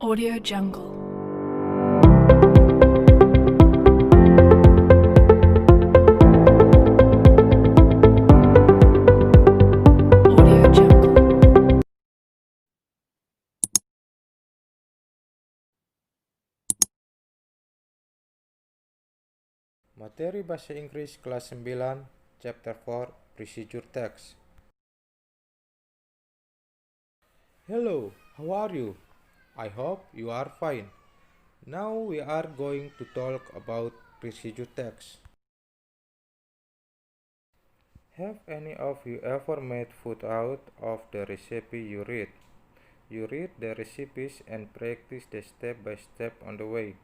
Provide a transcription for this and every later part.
Audio Jungle. Audio Jungle. Materi Bahasa Inggris kelas 9, Chapter 4, Procedure Text. Hello, how are you? I hope you are fine. Now we are going to talk about procedure text. Have any of you ever made food out of the recipe you read? You read the recipes and practice the step by step on the way.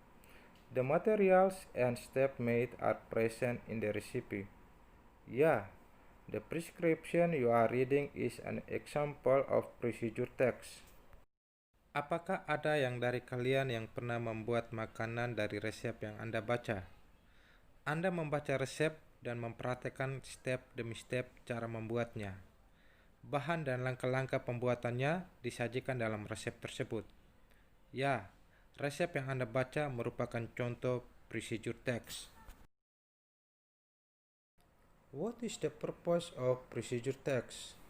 The materials and steps made are present in the recipe. Yeah, the prescription you are reading is an example of procedure text. Apakah ada yang dari kalian yang pernah membuat makanan dari resep yang Anda baca? Anda membaca resep dan memperhatikan step demi step cara membuatnya. Bahan dan langkah-langkah pembuatannya disajikan dalam resep tersebut. Ya, resep yang Anda baca merupakan contoh procedure text. What is the purpose of procedure text?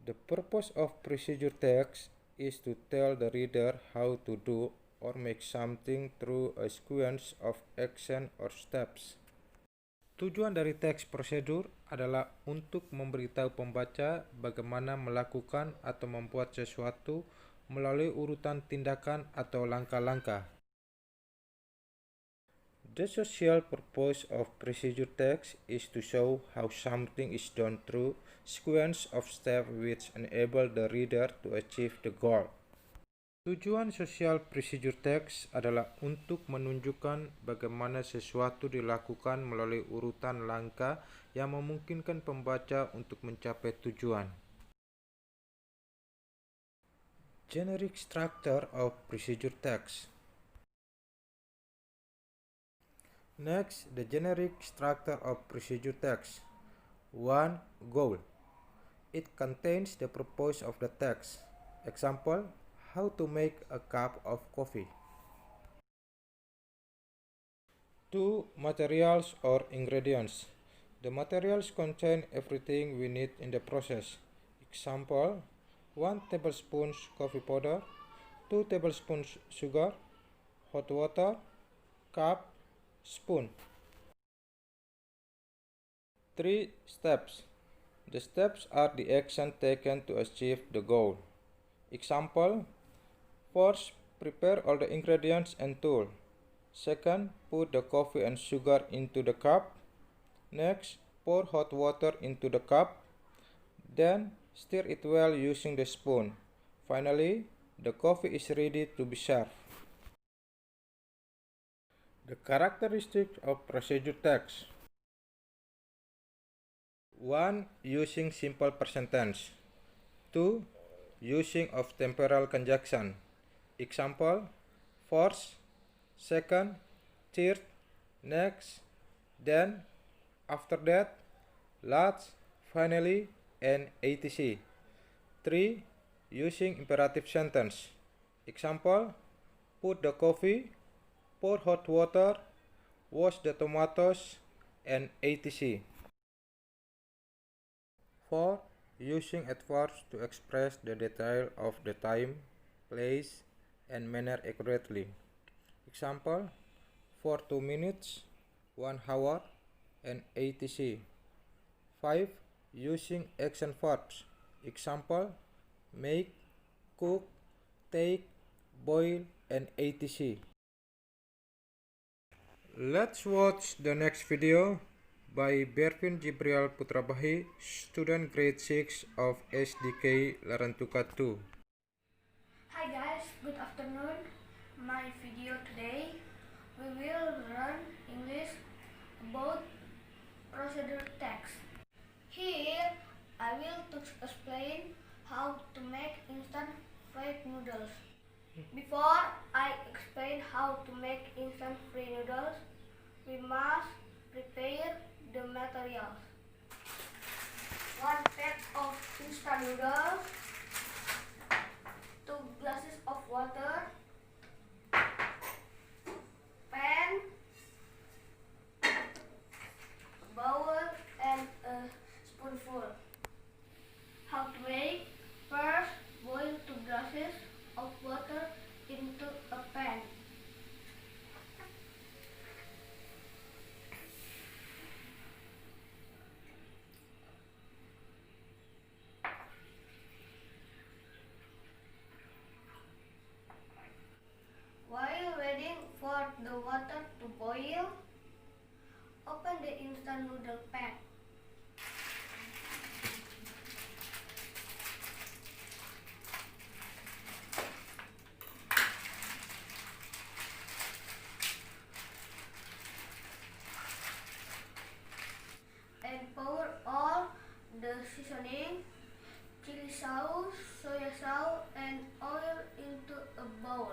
The purpose of procedure text is to tell the reader how to do or make something through a sequence of action or steps. Tujuan dari teks prosedur adalah untuk memberitahu pembaca bagaimana melakukan atau membuat sesuatu melalui urutan tindakan atau langkah-langkah. The social purpose of procedure text is to show how something is done through sequence of steps which enable the reader to achieve the goal. Tujuan sosial procedure text adalah untuk menunjukkan bagaimana sesuatu dilakukan melalui urutan langkah yang memungkinkan pembaca untuk mencapai tujuan. Generic structure of procedure text. Next, the generic structure of procedure text. 1. Goal. It contains the purpose of the text. Example, how to make a cup of coffee. 2. Materials or ingredients. The materials contain everything we need in the process. Example, 1 tablespoon coffee powder, 2 tablespoons sugar, hot water, cup, spoon. 3 steps. The steps are the action taken to achieve the goal. Example, first, prepare all the ingredients and tool. Second, put the coffee and sugar into the cup. Next, pour hot water into the cup. Then, stir it well using the spoon. Finally, the coffee is ready to be served. The characteristics of procedure text. 1. Using simple present tense. 2. Using of temporal conjunction. Example, first, second, third, next, then, after that, last, finally, and etc. 3. Using imperative sentence. Example, put the coffee, pour hot water, wash the tomatoes, and etc. 4. Using adverbs to express the detail of the time, place, and manner accurately. Example, for 2 minutes, 1 hour, and etc. 5. Using action verbs. Example, make, cook, take, boil, and etc. Let's watch the next video by Bervin Jibriel Putrabahi, student grade 6 of SDK Larantuka 2. Hi guys, good afternoon. My video today, we will learn English about procedure text. Here, I will explain how to make instant fried noodles. Before I explain how to make instant fried noodles, we must prepare the materials. 1 pack of instant noodles, 2 water to boil, open the instant noodle pack. And pour all the seasoning, chili sauce, soya sauce, and oil into a bowl.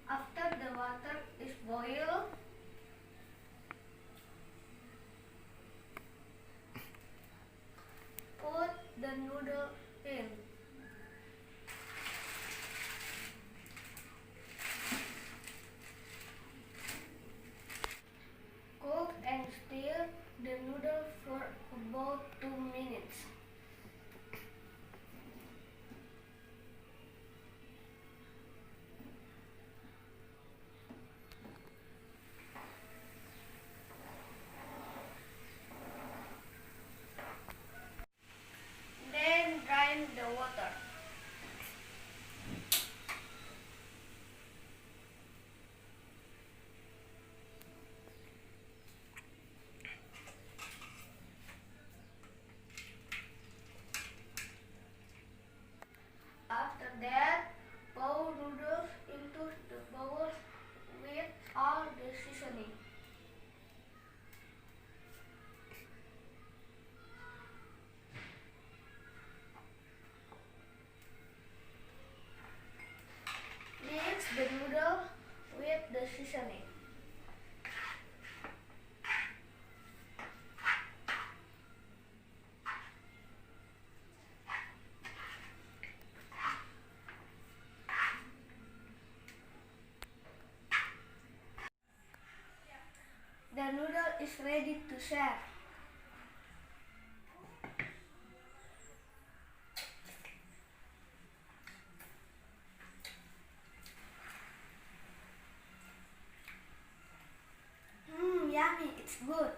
After the water is boiled, put the noodle in. Cook and stir the noodle for about 2 minutes. Then drain the water. After that, pour noodles into the bowl with all the seasoning. Mix the noodle with the seasoning. The noodle is ready to serve. Yummy, it's good.